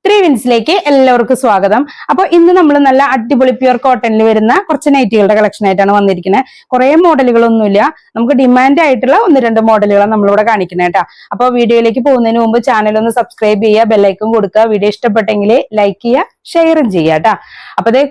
ത്രീവിൻസിലേക്ക് എല്ലാവർക്കും സ്വാഗതം. അപ്പൊ ഇന്ന് നമ്മൾ നല്ല അടിപൊളി പ്യുർ കോട്ടണിൽ വരുന്ന കുറച്ച് നൈറ്റികളുടെ കളക്ഷൻ ആയിട്ടാണ് വന്നിരിക്കുന്നത്. കുറെ മോഡലുകളൊന്നുമില്ല, നമുക്ക് ഡിമാൻഡ് ആയിട്ടുള്ള 1-2 മോഡലുകളാണ് നമ്മളിവിടെ കാണിക്കുന്നത് കേട്ടോ. അപ്പൊ വീഡിയോയിലേക്ക് പോകുന്നതിന് മുമ്പ് ചാനൽ ഒന്ന് സബ്സ്ക്രൈബ് ചെയ്യുക, ബെല്ലൈക്കൺ കൊടുക്കുക, വീഡിയോ ഇഷ്ടപ്പെട്ടെങ്കിൽ ലൈക്ക് ചെയ്യുക, ഷെയറും ചെയ്യുക കേട്ടോ. അപ്പൊ ഇത്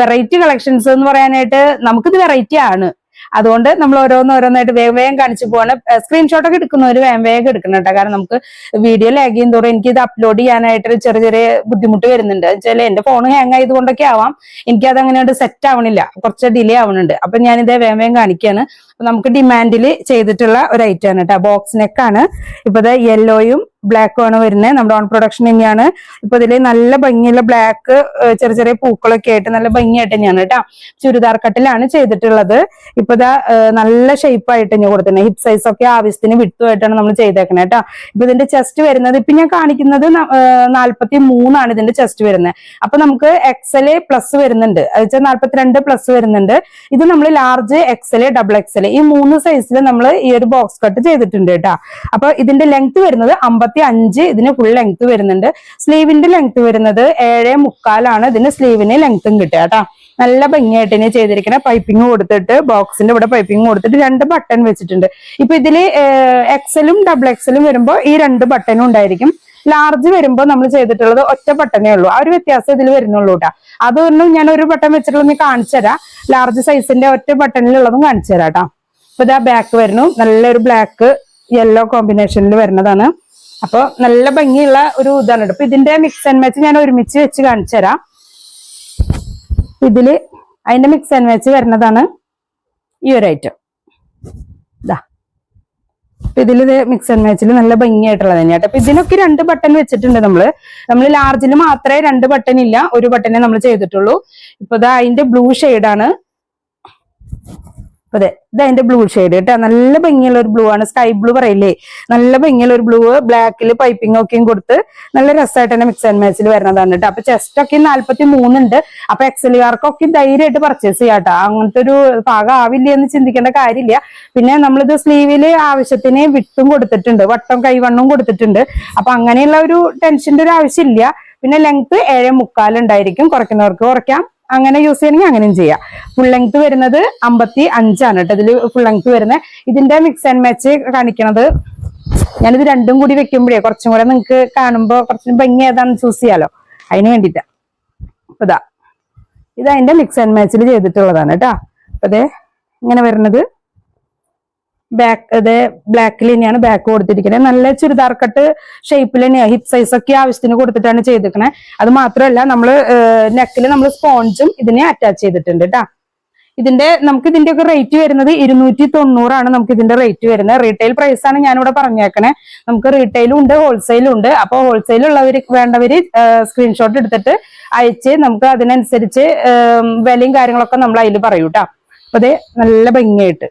വെറൈറ്റി കളക്ഷൻസ് എന്ന് പറയാനായിട്ട് നമുക്കിത് വെറൈറ്റി ആണ്, അതുകൊണ്ട് നമ്മൾ ഓരോന്നായിട്ട് വേഗം കാണിച്ചു പോവാണ്. സ്ക്രീൻഷോട്ടൊക്കെ എടുക്കുന്നവർ വേഗം എടുക്കണം കേട്ടോ. കാരണം നമുക്ക് വീഡിയോ ലാഗ് ചെയ്യും തോറും എനിക്ക് ഇത് അപ്ലോഡ് ചെയ്യാനായിട്ട് ചെറിയ ബുദ്ധിമുട്ട് വരുന്നുണ്ട്. വെച്ചാൽ എന്റെ ഫോൺ ഹാങ് ആയതുകൊണ്ടൊക്കെ ആവാം, എനിക്കത് അങ്ങനെയായിട്ട് സെറ്റ് ആവണില്ല, കുറച്ച് ഡിലേ ആവുന്നുണ്ട്. അപ്പൊ ഞാനിത് വേഗം കാണിക്കുകയാണ്. അപ്പൊ നമുക്ക് ഡിമാൻഡിൽ ചെയ്തിട്ടുള്ള ഒരു ഐറ്റം ആണ് കേട്ടോ. ബോക്സ് നെക്കാണ്. ഇപ്പൊ ഇത് യെല്ലോയും ബ്ലാക്കും ആണ് വരുന്നത്. നമ്മുടെ ഓൺ പ്രൊഡക്ഷൻ തന്നെയാണ്. ഇപ്പൊ ഇതില് നല്ല ഭംഗിയുള്ള ബ്ലാക്ക് ചെറിയ പൂക്കളൊക്കെ ആയിട്ട് നല്ല ഭംഗിയായിട്ട് തന്നെയാണ് കേട്ടോ. ചുരിദാർ കട്ടിലാണ് ചെയ്തിട്ടുള്ളത്. ഇപ്പൊ ഇതാ നല്ല ഷേപ്പായിട്ട് ഞാൻ കൊടുത്തിട്ടുണ്ട്. ഹിപ്പ് സൈസ് ഒക്കെ ആവശ്യത്തിന് വിട്ടുമായിട്ടാണ് നമ്മൾ ചെയ്തേക്കണേ കേട്ടോ. ഇപ്പൊ ഇതിന്റെ ചെസ്റ്റ് വരുന്നത് ഇപ്പൊ ഞാൻ കാണിക്കുന്നത് 43 ആണ് ഇതിന്റെ ചെസ്റ്റ് വരുന്നത്. അപ്പൊ നമുക്ക് XL പ്ലസ് വരുന്നുണ്ട്, അതെച്ചാൽ 42 പ്ലസ് വരുന്നുണ്ട്. ഇത് നമ്മൾ ലാർജ് XL ഡബിൾ XL ഈ 3 സൈസിൽ നമ്മൾ ഈ ഒരു ബോക്സ് കട്ട് ചെയ്തിട്ടുണ്ട് കേട്ടോ. അപ്പൊ ഇതിന്റെ ലെങ്ത് വരുന്നത് 55, ഇതിന് ഫുൾ ലെങ്ത് വരുന്നുണ്ട്. സ്ലീവിന്റെ ലെങ്ത് വരുന്നത് 7.75 ആണ്. ഇതിന് സ്ലീവിന് ലെങ്ത്തും കിട്ടുക കേട്ടോ. നല്ല ഭംഗിയായിട്ട് തന്നെ ചെയ്തിരിക്കണ. പൈപ്പിംഗ് കൊടുത്തിട്ട് ബോക്സിന്റെ ഇവിടെ പൈപ്പിംഗ് കൊടുത്തിട്ട് 2 ബട്ടൺ വെച്ചിട്ടുണ്ട്. ഇപ്പൊ ഇതില് XLും ഡബിൾ XLും വരുമ്പോ ഈ 2 ബട്ടണും ഉണ്ടായിരിക്കും. ലാർജ് വരുമ്പോ നമ്മൾ ചെയ്തിട്ടുള്ളത് ഒറ്റ ബട്ടനേ ഉള്ളൂ. ആ ഒരു വ്യത്യാസം ഇതിൽ വരുന്നുള്ളൂ കേട്ടോ. അതൊന്നും ഞാൻ ഒരു ബട്ടൺ വെച്ചിട്ടുള്ള കാണിച്ചു തരാം. ലാർജ് സൈസിന്റെ ഒറ്റ ബട്ടണിലുള്ളതും കാണിച്ചു തരാം കേട്ടോ. ഇപ്പൊ ഇതാ ബാക്ക് വരുന്നു, നല്ലൊരു ബ്ലാക്ക് യെല്ലോ കോമ്പിനേഷനിൽ വരുന്നതാണ്. അപ്പൊ നല്ല ഭംഗിയുള്ള ഒരു ഇതാണ്. ഇപ്പൊ ഇതിന്റെ മിക്സ് ആൻഡ് മാച്ച് ഞാൻ ഒരുമിച്ച് വെച്ച് കാണിച്ചു തരാം. ഇതില് അതിന്റെ മിക്സ് ആൻഡ് മാച്ച് വരുന്നതാണ് ഈ ഒരു ഐറ്റം. ഇതാ ഇതില് മിക്സ് ആൻഡ് മാച്ചിൽ നല്ല ഭംഗിയായിട്ടുള്ളത് തന്നെയാട്ടോ. അപ്പൊ ഇതിനൊക്കെ 2 ബട്ടൺ വെച്ചിട്ടുണ്ട്. നമ്മള് ലാർജിൽ മാത്രമേ 2 ബട്ടൺ ഇല്ല, ഒരു ബട്ടനെ നമ്മൾ ചെയ്തിട്ടുള്ളൂ. ഇപ്പൊ ഇതാ അതിന്റെ ബ്ലൂ ഷെയ്ഡാണ്. അതെ, ഇത് അതിന്റെ ബ്ലൂ ഷെയ്ഡ് കേട്ടോ. നല്ല ഭംഗിയുള്ള ഒരു ബ്ലൂ ആണ്, സ്കൈ ബ്ലൂ പറയില്ലേ, നല്ല ഭംഗിയുള്ള ഒരു ബ്ലൂ. ബ്ലാക്കിൽ പൈപ്പിംഗ് ഒക്കെയും കൊടുത്ത് നല്ല രസമായിട്ട് തന്നെ മിക്സ് ആൻഡ് മാച്ചിൽ വരുന്നതാണ് കേട്ടോ. അപ്പൊ ചെസ്റ്റ് ഒക്കെ 43 ഉണ്ട്. അപ്പൊ XLകാർക്കൊക്കെ ധൈര്യമായിട്ട് പർച്ചേസ് ചെയ്യാം കേട്ടോ. അങ്ങനത്തെ ഒരു പാകം ആവില്ല എന്ന് ചിന്തിക്കേണ്ട കാര്യമില്ല. പിന്നെ നമ്മളിത് സ്ലീവില് ആവശ്യത്തിന് വിട്ടും കൊടുത്തിട്ടുണ്ട്, വട്ടം കൈവണ്ണവും കൊടുത്തിട്ടുണ്ട്. അപ്പൊ അങ്ങനെയുള്ള ഒരു ടെൻഷന്റെ ഒരു ആവശ്യമില്ല. പിന്നെ ലെങ്ത് 7.75 ഉണ്ടായിരിക്കും, കുറയ്ക്കുന്നവർക്ക് കുറയ്ക്കാം, അങ്ങനെ യൂസ് ചെയ്യണമെങ്കിൽ അങ്ങനെയും ചെയ്യാം. ഫുൾ ലെങ്ത് വരുന്നത് 55 ആണ് കേട്ടോ ഇതില് ഫുൾ ലെങ്ത് വരുന്നത്. ഇതിന്റെ മിക്സ് ആൻഡ് മാച്ച് കാണിക്കണത് ഞാനിത് രണ്ടും കൂടി വെക്കുമ്പോഴേ കുറച്ചും കൂടെ നിങ്ങൾക്ക് കാണുമ്പോ കുറച്ചും ഭംഗി ഏതാണെന്ന് ചൂസ് ചെയ്യാലോ, അതിന് വേണ്ടിയിട്ടാ. അപ്പൊ ഇത് അതിന്റെ മിക്സ് ആൻഡ് മാച്ചിൽ ചെയ്തിട്ടുള്ളതാണ് കേട്ടോ. അപ്പൊ അതെ ഇങ്ങനെ വരുന്നത് ബാക്ക്, അതെ ബ്ലാക്കിൽ തന്നെയാണ് ബാക്ക് കൊടുത്തിരിക്കുന്നത്. നല്ല ചുരിദാർ കട്ട് ഷേപ്പിൽ തന്നെയാണ്. ഹിപ്പ് സൈസ് ഒക്കെ ആവശ്യത്തിന് കൊടുത്തിട്ടാണ് ചെയ്തിരിക്കണേ. അത് മാത്രമല്ല നമ്മള് നെക്കിൽ നമ്മൾ സ്പോഞ്ചും ഇതിനെ അറ്റാച്ച് ചെയ്തിട്ടുണ്ട് കേട്ടോ. നമുക്ക് ഇതിന്റെ ഒക്കെ റേറ്റ് വരുന്നത് 290 ആണ് നമുക്ക് ഇതിന്റെ റേറ്റ് വരുന്നത്. റീറ്റെയിൽ പ്രൈസ് ആണ് ഞാനിവിടെ പറഞ്ഞേക്കണേ. നമുക്ക് റീറ്റെയിലും ഉണ്ട് ഹോൾസെയിലും ഉണ്ട്. അപ്പൊ ഹോൾസെയിൽ ഉള്ളവർ വേണ്ടവര് സ്ക്രീൻഷോട്ട് എടുത്തിട്ട് അയച്ച് നമുക്ക് അതിനനുസരിച്ച് വിലയും കാര്യങ്ങളൊക്കെ നമ്മൾ അതിൽ പറയൂ കേട്ടോ. അപ്പൊ അതെ നല്ല ഭംഗിയായിട്ട്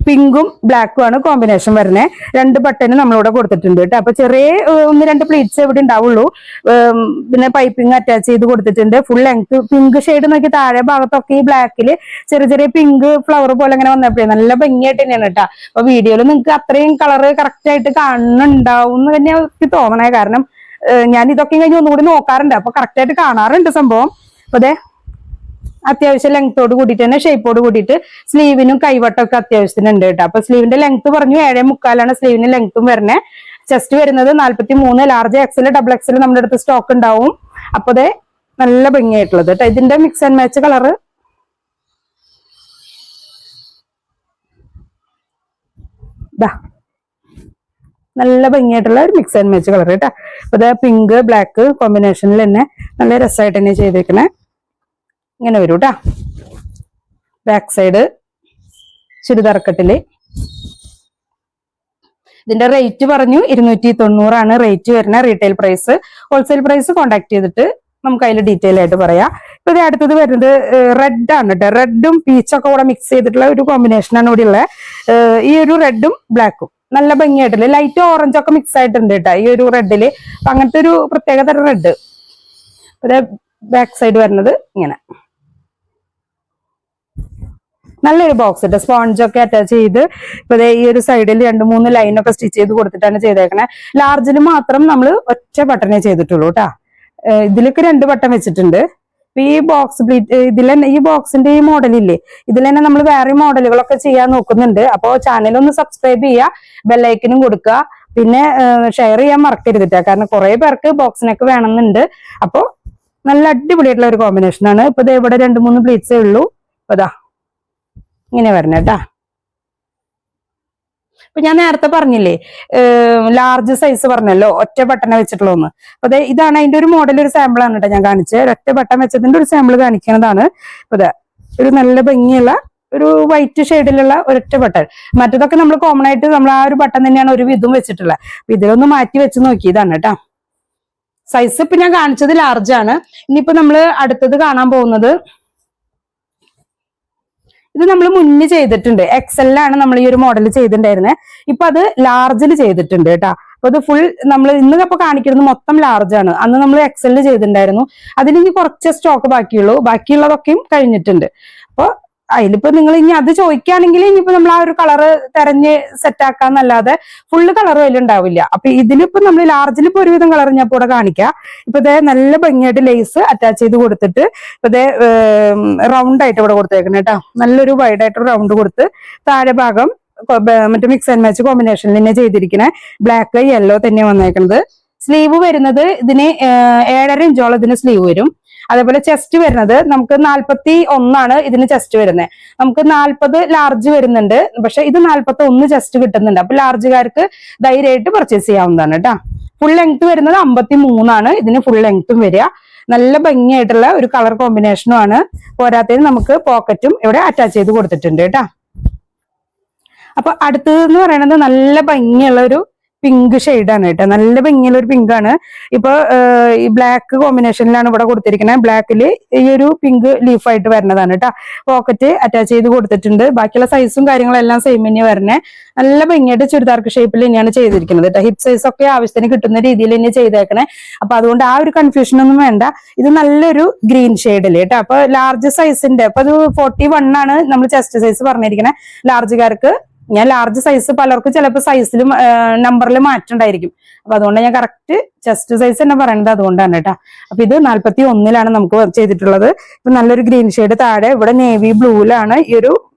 പിങ്കും ബ്ലാക്കും ആണ് കോമ്പിനേഷൻ വരുന്നത്. 2 ബട്ടന് നമ്മളിവിടെ കൊടുത്തിട്ടുണ്ട് കേട്ടോ. അപ്പൊ ചെറിയ 1-2 പ്ലീറ്റ്സ് ഇവിടെ ഉണ്ടാവുള്ളൂ. പിന്നെ പൈപ്പിംഗ് അറ്റാച്ച് ചെയ്ത് കൊടുത്തിട്ടുണ്ട്. ഫുൾ ലെങ്ത് പിങ്ക് ഷെയ്ഡ് നോക്കി താഴെ ഭാഗത്തൊക്കെ ഈ ബ്ലാക്കില് ചെറിയ പിങ്ക് ഫ്ലവർ പോലെ അങ്ങനെ വന്നപ്പോഴേ നല്ല ഭംഗിയായിട്ട് തന്നെയാണ് കേട്ടോ. അപ്പൊ വീഡിയോയിൽ നിങ്ങൾക്ക് അത്രയും കളറ് കറക്റ്റ് ആയിട്ട് കാണുന്നുണ്ടാവും എന്ന് തന്നെ എനിക്ക് തോന്നണേ. കാരണം ഞാൻ ഇതൊക്കെ കഴിഞ്ഞ് ഒന്നുകൂടി നോക്കാറുണ്ട്, അപ്പൊ കറക്റ്റ് ആയിട്ട് കാണാറുണ്ട് സംഭവം. അപ്പൊ അതെ അത്യാവശ്യം ലെങ്ത്തോട് കൂടിയിട്ട് തന്നെ ഷേപ്പോട് കൂടിയിട്ട് സ്ലീവിനും കൈവട്ടമൊക്കെ അത്യാവശ്യത്തിന് ഉണ്ട് കേട്ടോ. അപ്പൊ സ്ലീവിന്റെ ലെങ്ത് പറഞ്ഞു 7.75 സ്ലീവിന് ലെങ്ത്തും വരണേ. ചെസ്റ്റ് വരുന്നത് 43, ലാർജ് XL ഡബിൾ XL നമ്മുടെ അടുത്ത് സ്റ്റോക്ക് ഉണ്ടാവും. അപ്പൊ അതെ നല്ല ഭംഗിയായിട്ടുള്ളത് കേട്ടോ. ഇതിന്റെ മിക്സ് ആൻഡ് മാച്ച് കളറ് നല്ല ഭംഗിയായിട്ടുള്ള ഒരു മിക്സ് ആൻഡ് മാച്ച് കളർ കേട്ടോ. അപ്പൊ ഇത് പിങ്ക് ബ്ലാക്ക് കോമ്പിനേഷനിൽ തന്നെ നല്ല രസമായിട്ട് തന്നെ ചെയ്തേക്കണേ. ഇങ്ങനെ വരൂ കേട്ടാ. ബാക്ക് സൈഡ് ചുരിദാർക്കട്ടില് ഇതിന്റെ റേറ്റ് പറഞ്ഞു 290 ആണ് റേറ്റ് വരുന്ന retail price. Wholesale price contact ചെയ്തിട്ട് നമുക്ക് അതിൽ ഡീറ്റെയിൽ ആയിട്ട് പറയാം. ഇപ്പൊ ഇത് അടുത്തത് വരുന്നത് റെഡ് ആണ് കേട്ടോ. റെഡും പീച്ചൊക്കെ കൂടെ മിക്സ് ചെയ്തിട്ടുള്ള ഒരു കോമ്പിനേഷനാണ് ഇവിടെ ഉള്ളത്. ഈ ഒരു റെഡും ബ്ലാക്കും നല്ല ഭംഗിയായിട്ടില്ല, ലൈറ്റ് ഓറഞ്ച് ഒക്കെ മിക്സ് ആയിട്ടുണ്ട് കേട്ടോ ഈ ഒരു റെഡില്. അപ്പൊ അങ്ങനത്തെ ഒരു പ്രത്യേക തരം റെഡ്. ബാക്ക് സൈഡ് വരുന്നത് ഇങ്ങനെ നല്ലൊരു ബോക്സ് ഇട്ട് സ്പോഞ്ചൊക്കെ അറ്റാച്ച് ചെയ്ത് ഇപ്പൊ ഈ ഒരു സൈഡിൽ 2-3 ലൈനൊക്കെ സ്റ്റിച്ച് ചെയ്ത് കൊടുത്തിട്ടാണ് ചെയ്തേക്കണേ. ലാർജിൽ മാത്രം നമ്മൾ ഒറ്റ ബട്ടണേ ചെയ്തിട്ടുള്ളൂ കേട്ടാ. ഇതിലൊക്കെ 2 ബട്ടൺ വെച്ചിട്ടുണ്ട്. ഈ ബോക്സ് പ്ലീറ്റ് ഇതിൽ തന്നെ ഈ ബോക്സിന്റെ ഈ മോഡലില്ലേ, ഇതിൽ തന്നെ നമ്മൾ വേറെ മോഡലുകളൊക്കെ ചെയ്യാൻ നോക്കുന്നുണ്ട്. അപ്പോൾ ചാനൽ ഒന്ന് സബ്സ്ക്രൈബ് ചെയ്യുക, ബെല്ലൈക്കനും കൊടുക്കുക, പിന്നെ ഷെയർ ചെയ്യാൻ മറക്കരുതിട്ടാ. കാരണം കുറെ പേർക്ക് ബോക്സിനൊക്കെ വേണമെന്നുണ്ട്. അപ്പോൾ നല്ല അടിപൊളിയായിട്ടുള്ള ഒരു കോമ്പിനേഷൻ ആണ്. ഇപ്പൊ ഇവിടെ 2-3 പ്ലീറ്റ്സേ ഉള്ളൂ. അതാ ഇങ്ങനെ വരണം കേട്ടാ. ഇപ്പൊ ഞാൻ നേരത്തെ പറഞ്ഞില്ലേ ലാർജ് സൈസ് പറഞ്ഞല്ലോ, ഒറ്റ ബട്ടൺ വെച്ചിട്ടുള്ള ഒന്ന്. അപ്പൊ ഇതാണ് അതിന്റെ ഒരു മോഡൽ, ഒരു സാമ്പിൾ ആണ് കേട്ടോ ഞാൻ കാണിച്ചത്. ഒറ്റ ബട്ടൺ വെച്ചതിന്റെ ഒരു സാമ്പിൾ കാണിക്കുന്നതാണ്. അപ്പൊ ഒരു നല്ല ഭംഗിയുള്ള ഒരു വൈറ്റ് ഷെയ്ഡിലുള്ള ഒരൊറ്റ ബട്ടൺ. മറ്റതൊക്കെ നമ്മൾ കോമൺ ആയിട്ട് നമ്മൾ ആ ഒരു ബട്ടൺ തന്നെയാണ് ഒരു വിധം വെച്ചിട്ടുള്ളത്. അപ്പൊ ഇതിലൊന്ന് മാറ്റി വെച്ച് നോക്കിയതാണ് കേട്ടാ. സൈസ് ഇപ്പൊ ഞാൻ കാണിച്ചത് ലാർജ് ആണ്. ഇനിയിപ്പോ നമ്മൾ അടുത്തത് കാണാൻ പോകുന്നത്, ഇത് നമ്മൾ മുന്നേ ചെയ്തിട്ടുണ്ട്. എക്സെല്ലാണ് നമ്മൾ ഈ ഒരു മോഡൽ ചെയ്തിട്ടുണ്ടായിരുന്നത്. ഇപ്പൊ അത് ലാർജിൽ ചെയ്തിട്ടുണ്ട് കേട്ടാ. അപ്പൊ അത് ഫുൾ നമ്മൾ ഇന്ന് ഇപ്പൊ കാണിക്കുന്നത് മൊത്തം ലാർജ് ആണ്. അന്ന് നമ്മൾ എക്സെല്ലിൽ ചെയ്തിട്ടുണ്ടായിരുന്നു. അതിന് കുറച്ച് സ്റ്റോക്ക് ബാക്കിയുള്ളൂ, ബാക്കിയുള്ളതൊക്കെയും കഴിഞ്ഞിട്ടുണ്ട്. അപ്പൊ അതിലിപ്പോ നിങ്ങൾ ഇനി അത് ചോദിക്കുകയാണെങ്കിൽ ഇനിയിപ്പോ നമ്മൾ ആ ഒരു കളറ് തെരഞ്ഞ് സെറ്റ് ആക്കാന്നല്ലാതെ ഫുള്ള് കളർ അതിലുണ്ടാവില്ല. അപ്പൊ ഇതിലിപ്പോ നമ്മൾ ലാർജിൽ ഇപ്പൊ ഒരുവിധം കളർ ഞാൻ ഇപ്പൊ ഇവിടെ കാണിക്കാം. ഇപ്പൊ ഇതേ നല്ല ഭംഗിയായിട്ട് ലേസ് അറ്റാച്ച് ചെയ്ത് കൊടുത്തിട്ട് ഇപ്പൊ ഇതേ റൗണ്ട് ആയിട്ട് ഇവിടെ കൊടുത്തേക്കണം കേട്ടോ. നല്ലൊരു വൈഡ് ആയിട്ട് റൗണ്ട് കൊടുത്ത് താഴെ ഭാഗം മറ്റേ മിക്സ് ആൻഡ് മാച്ച് കോമ്പിനേഷനിൽ തന്നെ ചെയ്തിരിക്കണേ. ബ്ലാക്ക് യെല്ലോ തന്നെ വന്നേക്കുന്നത്. സ്ലീവ് വരുന്നത് ഇതിന് 7.5 ഇഞ്ചോളം ഇതിന് സ്ലീവ് വരും. അതേപോലെ ചെസ്റ്റ് വരുന്നത് നമുക്ക് 41 ഇതിന് ചെസ്റ്റ് വരുന്നത്. നമുക്ക് 40 ലാർജ് വരുന്നുണ്ട്, പക്ഷെ ഇത് 41 ചെസ്റ്റ് കിട്ടുന്നുണ്ട്. അപ്പൊ ലാർജുകാർക്ക് ധൈര്യമായിട്ട് പർച്ചേസ് ചെയ്യാവുന്നതാണ് കേട്ടോ. ഫുൾ ലെങ്ത് വരുന്നത് 53 ഇതിന് ഫുൾ ലെങ്ത്തും വരിക. നല്ല ഭംഗിയായിട്ടുള്ള ഒരു കളർ കോമ്പിനേഷനും ആണ്. പോരാത്തതിന് നമുക്ക് പോക്കറ്റും ഇവിടെ അറ്റാച്ച് ചെയ്ത് കൊടുത്തിട്ടുണ്ട് കേട്ടോ. അപ്പൊ അടുത്തതെന്ന് പറയുന്നത് നല്ല ഭംഗിയുള്ള ഒരു പിങ്ക് ഷെയ്ഡാണ് കേട്ടോ. നല്ല ഭംഗിയുള്ള ഒരു പിങ്കാണ്. ഇപ്പൊ ഈ ബ്ലാക്ക് കോമ്പിനേഷനിലാണ് ഇവിടെ കൊടുത്തിരിക്കുന്നത്. ബ്ലാക്കില് ഈ ഒരു പിങ്ക് ലീഫായിട്ട് വരുന്നതാണ് കേട്ടോ. പോക്കറ്റ് അറ്റാച്ച് ചെയ്ത് കൊടുത്തിട്ടുണ്ട്. ബാക്കിയുള്ള സൈസും കാര്യങ്ങളെല്ലാം സെയിം തന്നെ വരണേ. നല്ല ഭംഗിയായിട്ട് ചുരിദാർക്ക് ഷേപ്പിൽ തന്നെയാണ് ചെയ്തിരിക്കുന്നത് കേട്ടോ. ഹിപ്പ് സൈസ് ഒക്കെ ആവശ്യത്തിന് കിട്ടുന്ന രീതിയിൽ തന്നെ ചെയ്തേക്കണേ. അപ്പൊ അതുകൊണ്ട് ആ ഒരു കൺഫ്യൂഷൻ ഒന്നും വേണ്ട. ഇത് നല്ലൊരു ഗ്രീൻ ഷെയ്ഡില് കേട്ടോ. അപ്പൊ ലാർജ് സൈസിന്റെ അപ്പൊ അത് 41 നമ്മൾ ചെസ്റ്റ് സൈസ് പറഞ്ഞിരിക്കുന്നത്. ലാർജുകാർക്ക് ഞാൻ ലാർജ് സൈസ് പലർക്കും ചിലപ്പോൾ സൈസിലും നമ്പറിൽ മാറ്റം ഉണ്ടായിരിക്കും. അപ്പൊ അതുകൊണ്ട് ഞാൻ കറക്റ്റ് ചെസ്റ്റ് സൈസ് തന്നെ പറയുന്നത് അതുകൊണ്ടാണ് കേട്ടോ. അപ്പൊ ഇത് 41 നമുക്ക് ചെയ്തിട്ടുള്ളത്. ഇപ്പൊ നല്ലൊരു ഗ്രീൻ ഷെയ്ഡ് താഴെ ഇവിടെ നേവി ബ്ലൂവിലാണ് ഈ ഒരു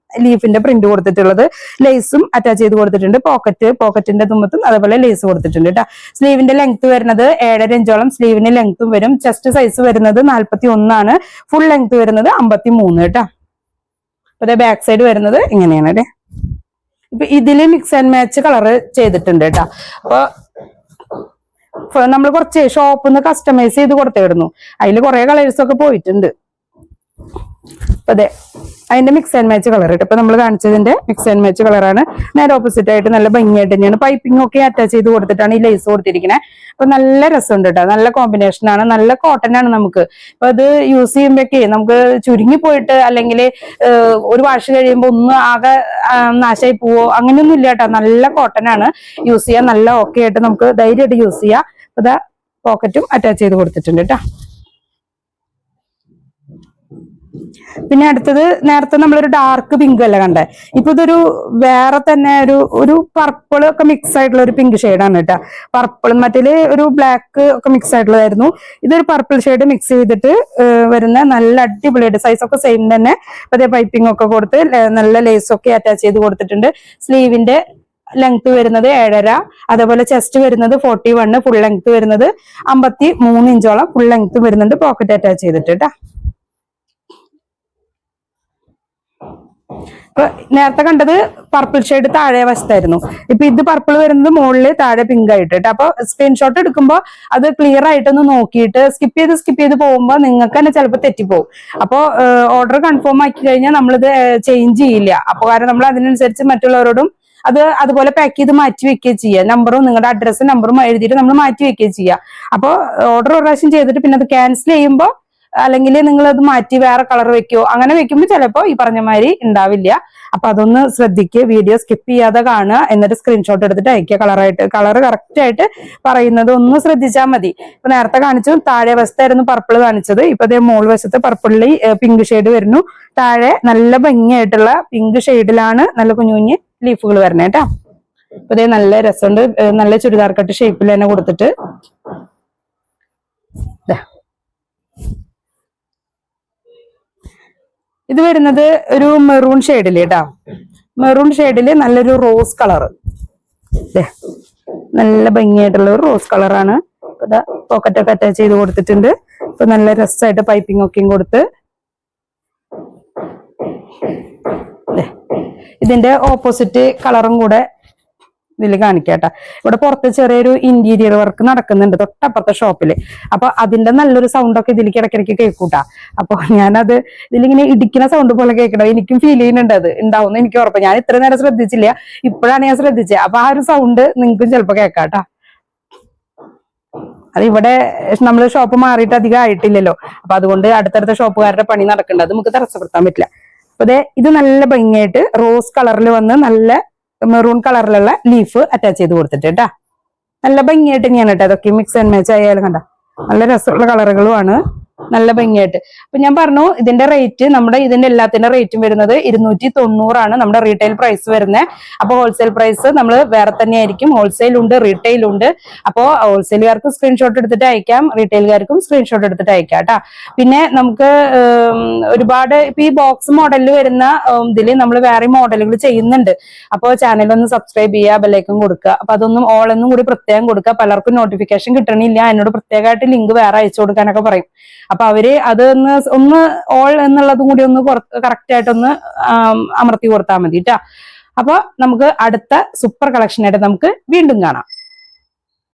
ലീഫിന്റെ പ്രിന്റ് കൊടുത്തിട്ടുള്ളത്. ലേസും അറ്റാച്ച് ചെയ്ത് കൊടുത്തിട്ടുണ്ട്. പോക്കറ്റിന്റെ തുമ്പത്തും അതേപോലെ ലേസ് കൊടുത്തിട്ടുണ്ട് കേട്ടോ. സ്ലീവിന്റെ ലെങ്ത് വരുന്നത് 7.5 ഇഞ്ചോളം സ്ലീവിന്റെ ലെങ്ത്തും വരും. ചെസ്റ്റ് സൈസ് വരുന്നത് 41 ഫുൾ ലെങ്ത് വരുന്നത് 53 കേട്ടോ. അപ്പൊ ബാക്ക് സൈഡ് വരുന്നത് ഇങ്ങനെയാണ് അല്ലേ. ഇപ്പൊ ഇതില് മിക്സ് ആൻഡ് മാച്ച് കളറ് ചെയ്തിട്ടുണ്ട് കേട്ടോ. അപ്പൊ നമ്മൾ കുറച്ച് ഷോപ്പിൽ നിന്ന് കസ്റ്റമൈസ് ചെയ്ത് കൊടുത്തിരുന്നു. അതിൽ കുറെ കളേഴ്സ് ഒക്കെ പോയിട്ടുണ്ട്. അതെ അതിന്റെ മിക്സ് ആൻഡ് മാച്ച് കളർ ഇപ്പൊ നമ്മൾ കാണിച്ചതിന്റെ മിക്സ് ആൻഡ് മാച്ച് കളറാണ്. നേരെ ഓപ്പോസിറ്റ് ആയിട്ട് നല്ല ഭംഗിയായിട്ട് തന്നെയാണ് പൈപ്പിംഗ് ഒക്കെ അറ്റാച്ച് ചെയ്ത് കൊടുത്തിട്ടാണ് ഈ ലേസ് കൊടുത്തിരിക്കുന്നത്. അപ്പൊ നല്ല രസമുണ്ട് കേട്ടോ. നല്ല കോമ്പിനേഷൻ ആണ്. നല്ല കോട്ടൺ ആണ്. നമുക്ക് അപ്പൊ അത് യൂസ് ചെയ്യുമ്പോഴേക്ക് നമുക്ക് ചുരുങ്ങി പോയിട്ട് അല്ലെങ്കിൽ ഒരു വാഷ് കഴിയുമ്പോൾ ഒന്ന് ആകെ നാശമായി പോവോ അങ്ങനെയൊന്നും ഇല്ല കേട്ടോ. നല്ല കോട്ടൺ ആണ്. യൂസ് ചെയ്യാൻ നല്ല ഓക്കെ ആയിട്ട് നമുക്ക് ധൈര്യമായിട്ട് യൂസ് ചെയ്യാം. അപ്പൊ പോക്കറ്റും അറ്റാച്ച് ചെയ്ത് കൊടുത്തിട്ടുണ്ട് കേട്ടോ. പിന്നെ അടുത്തത് നേരത്തെ നമ്മളൊരു ഡാർക്ക് പിങ്ക് അല്ല കണ്ടേ. ഇപ്പൊ ഇതൊരു വേറെ തന്നെ ഒരു പർപ്പിൾ ഒക്കെ മിക്സ് ആയിട്ടുള്ള ഒരു പിങ്ക് ഷെയ്ഡാണ് കേട്ടോ. പർപ്പിൾ മറ്റേ ഒരു ബ്ലാക്ക് ഒക്കെ മിക്സ് ആയിട്ടുള്ളതായിരുന്നു. ഇതൊരു പർപ്പിൾ ഷെയ്ഡ് മിക്സ് ചെയ്തിട്ട് വരുന്ന നല്ല അടിപൊളിയായിട്ട് സൈസ് ഒക്കെ സെയിം തന്നെ. അതേ പൈപ്പിംഗ് ഒക്കെ കൊടുത്ത് നല്ല ലേസ് ഒക്കെ അറ്റാച്ച് ചെയ്ത് കൊടുത്തിട്ടുണ്ട്. സ്ലീവിന്റെ ലെങ്ത് വരുന്നത് 7.5. അതേപോലെ ചെസ്റ്റ് വരുന്നത് 41. ഫുൾ ലെങ്ത് വരുന്നത് 53 ഇഞ്ചോളം ഫുൾ ലെങ്ത് വരുന്നുണ്ട്. പോക്കറ്റ് അറ്റാച്ച് ചെയ്തിട്ട് കേട്ടോ. ഇപ്പൊ നേരത്തെ കണ്ടത് പർപ്പിൾ ഷെയ്ഡ് താഴെ വശത്തായിരുന്നു. ഇപ്പൊ ഇത് പർപ്പിൾ വരുന്നത് മുകളിൽ താഴെ പിങ്ക് ആയിട്ട് കേട്ടോ. അപ്പൊ സ്ക്രീൻഷോട്ട് എടുക്കുമ്പോൾ അത് ക്ലിയർ ആയിട്ടൊന്ന് നോക്കിയിട്ട് സ്കിപ്പ് ചെയ്ത് പോകുമ്പോൾ നിങ്ങൾക്ക് തന്നെ ചിലപ്പോൾ തെറ്റിപ്പോകും. അപ്പോൾ ഓർഡർ കൺഫേം ആക്കി കഴിഞ്ഞാൽ നമ്മളിത് ചേഞ്ച് ചെയ്യില്ല. അപ്പൊ കാരണം നമ്മൾ അതിനനുസരിച്ച് മറ്റുള്ളവരോടും അതുപോലെ പാക്ക് ചെയ്ത് മാറ്റി വെക്കുകയും ചെയ്യുക. നമ്പറും നിങ്ങളുടെ അഡ്രസ്സും നമ്പറും എഴുതിയിട്ട് നമ്മൾ മാറ്റി വെക്കുകയും ചെയ്യുക. അപ്പോൾ ഓർഡർ ഒരു പ്രാവശ്യം ചെയ്തിട്ട് പിന്നെ അത് ക്യാൻസൽ ചെയ്യുമ്പോൾ അല്ലെങ്കിൽ നിങ്ങൾ അത് മാറ്റി വേറെ കളർ വെക്കോ, അങ്ങനെ വെക്കുമ്പോൾ ചിലപ്പോൾ ഈ പറഞ്ഞ മാതിരി ഉണ്ടാവില്ല. അപ്പൊ അതൊന്ന് ശ്രദ്ധിക്കുക, വീഡിയോ സ്കിപ്പ് ചെയ്യാതെ കാണുക, എന്നിട്ട് സ്ക്രീൻഷോട്ട് എടുത്തിട്ട് അയക്കുക. കളർ കറക്റ്റ് ആയിട്ട് പറയുന്നത് ഒന്ന് ശ്രദ്ധിച്ചാൽ മതി. ഇപ്പൊ നേരത്തെ കാണിച്ചു താഴെ വശത്തായിരുന്നു പർപ്പിൾ കാണിച്ചത്, ഇപ്പൊ അതേ മോൾ വശത്ത് പർപ്പിളിൽ പിങ്ക് ഷെയ്ഡ് വരുന്നു. താഴെ നല്ല ഭംഗിയായിട്ടുള്ള പിങ്ക് ഷെയ്ഡിലാണ് നല്ല കുഞ്ഞു കുഞ്ഞ് ലീഫുകൾ വരണേ കേട്ടോ. അപ്പൊ ഇതേ നല്ല രസമുണ്ട്, നല്ല ചുരിദാർ കട്ട് ഷേപ്പിൽ തന്നെ കൊടുത്തിട്ട്. ഇത് വരുന്നത് ഒരു മെറൂൺ ഷെയ്ഡില് കേട്ടോ, മെറൂൺ ഷെയ്ഡില് നല്ലൊരു റോസ് കളറ്, നല്ല ഭംഗിയായിട്ടുള്ള ഒരു റോസ് കളറാണ്. പോക്കറ്റൊക്കെ അറ്റാച്ച് ചെയ്ത് കൊടുത്തിട്ടുണ്ട്. ഇപ്പൊ നല്ല രസമായിട്ട് പൈപ്പിംഗ് ഒക്കെയും കൊടുത്ത്. ഇതിന്റെ ഓപ്പോസിറ്റ് കളറും കൂടെ ഇതിൽ കാണിക്കാട്ടോ. ഇവിടെ പുറത്ത് ചെറിയൊരു ഇന്റീരിയർ വർക്ക് നടക്കുന്നുണ്ട് തൊട്ടപ്പുറത്തെ ഷോപ്പില്. അപ്പൊ അതിന്റെ നല്ലൊരു സൗണ്ട് ഒക്കെ ഇതിലേക്ക് ഇടയ്ക്കിടയ്ക്ക് കേൾക്കൂട്ടാ. അപ്പൊ ഞാനത് ഇതിലിങ്ങനെ ഇടിക്കുന്ന സൗണ്ട് പോലെ കേൾക്കണം, എനിക്കും ഫീൽ ചെയ്യുന്നുണ്ട്. അത് ഉണ്ടാവുമെന്ന് എനിക്ക് ഉറപ്പ്. ഞാൻ ഇത്ര നേരം ശ്രദ്ധിച്ചില്ല, ഇപ്പോഴാണ് ഞാൻ ശ്രദ്ധിച്ചത്. അപ്പൊ ആ ഒരു സൗണ്ട് നിങ്ങൾക്കും ചിലപ്പോ കേൾക്കാട്ടാ. അത് ഇവിടെ നമ്മള് ഷോപ്പ് മാറിയിട്ട് അധികം ആയിട്ടില്ലല്ലോ, അപ്പൊ അതുകൊണ്ട് അടുത്തടുത്ത ഷോപ്പുകാരുടെ പണി നടക്കേണ്ടത് നമുക്ക് തടസ്സപ്പെടുത്താൻ പറ്റില്ല. അപ്പൊ ഇത് നല്ല ഭംഗിയായിട്ട് റോസ് കളറിൽ വന്ന് നല്ല മെറൂൺ കളറിലുള്ള ലീഫ് അറ്റാച്ച് ചെയ്ത് കൊടുത്തിട്ട് കേട്ടാ. നല്ല ഭംഗിയായിട്ട് തന്നെയാണ് കേട്ടോ. അതൊക്കെ മിക്സ് ആൻഡ് മാച്ച് ആയാലും കണ്ട നല്ല രസമുള്ള കളറുകളുമാണ്, നല്ല ഭംഗിയായിട്ട്. അപ്പൊ ഞാൻ പറഞ്ഞു ഇതിന്റെ റേറ്റ്, നമ്മുടെ ഇതിന്റെ എല്ലാത്തിന്റെ റേറ്റും വരുന്നത് 290 നമ്മുടെ റീറ്റെയിൽ പ്രൈസ് വരുന്നത്. അപ്പൊ ഹോൾസെയിൽ പ്രൈസ് നമ്മൾ വേറെ തന്നെ ആയിരിക്കും. ഹോൾസെയിൽ ഉണ്ട്, റീറ്റെയിൽ ഉണ്ട്. അപ്പോ ഹോൾസെയിലുകാർക്ക് സ്ക്രീൻഷോട്ട് എടുത്തിട്ട് അയക്കാം, റീറ്റെയിലുകാർക്കും സ്ക്രീൻഷോട്ട് എടുത്തിട്ട് അയക്കാം കേട്ടാ. പിന്നെ നമുക്ക് ഒരുപാട് ഇപ്പൊ ഈ ബോക്സ് മോഡലിൽ വരുന്ന ഇതിൽ നമ്മൾ വേറെ മോഡലുകൾ ചെയ്യുന്നുണ്ട്. അപ്പോൾ ചാനലൊന്ന് സബ്സ്ക്രൈബ് ചെയ്യുക, ബെല്ലൈക്കൺ കൊടുക്കുക. അപ്പൊ അതൊന്നും ഓളൊന്നും കൂടി പ്രത്യേകം കൊടുക്കുക. പലർക്കും നോട്ടിഫിക്കേഷൻ കിട്ടണില്ല, എന്നോട് പ്രത്യേകമായിട്ട് ലിങ്ക് വേറെ അയച്ചു കൊടുക്കാനൊക്കെ പറയും. അപ്പൊ അവര് അത് ഒന്ന് ഓൾ എന്നുള്ളതും കൂടി ഒന്ന് കറക്റ്റ് ആയിട്ടൊന്ന് അമർത്തി കൊടുത്താൽ മതി കേട്ടോ. അപ്പൊ നമുക്ക് അടുത്ത സൂപ്പർ കളക്ഷൻ ആയിട്ട് നമുക്ക് വീണ്ടും കാണാം.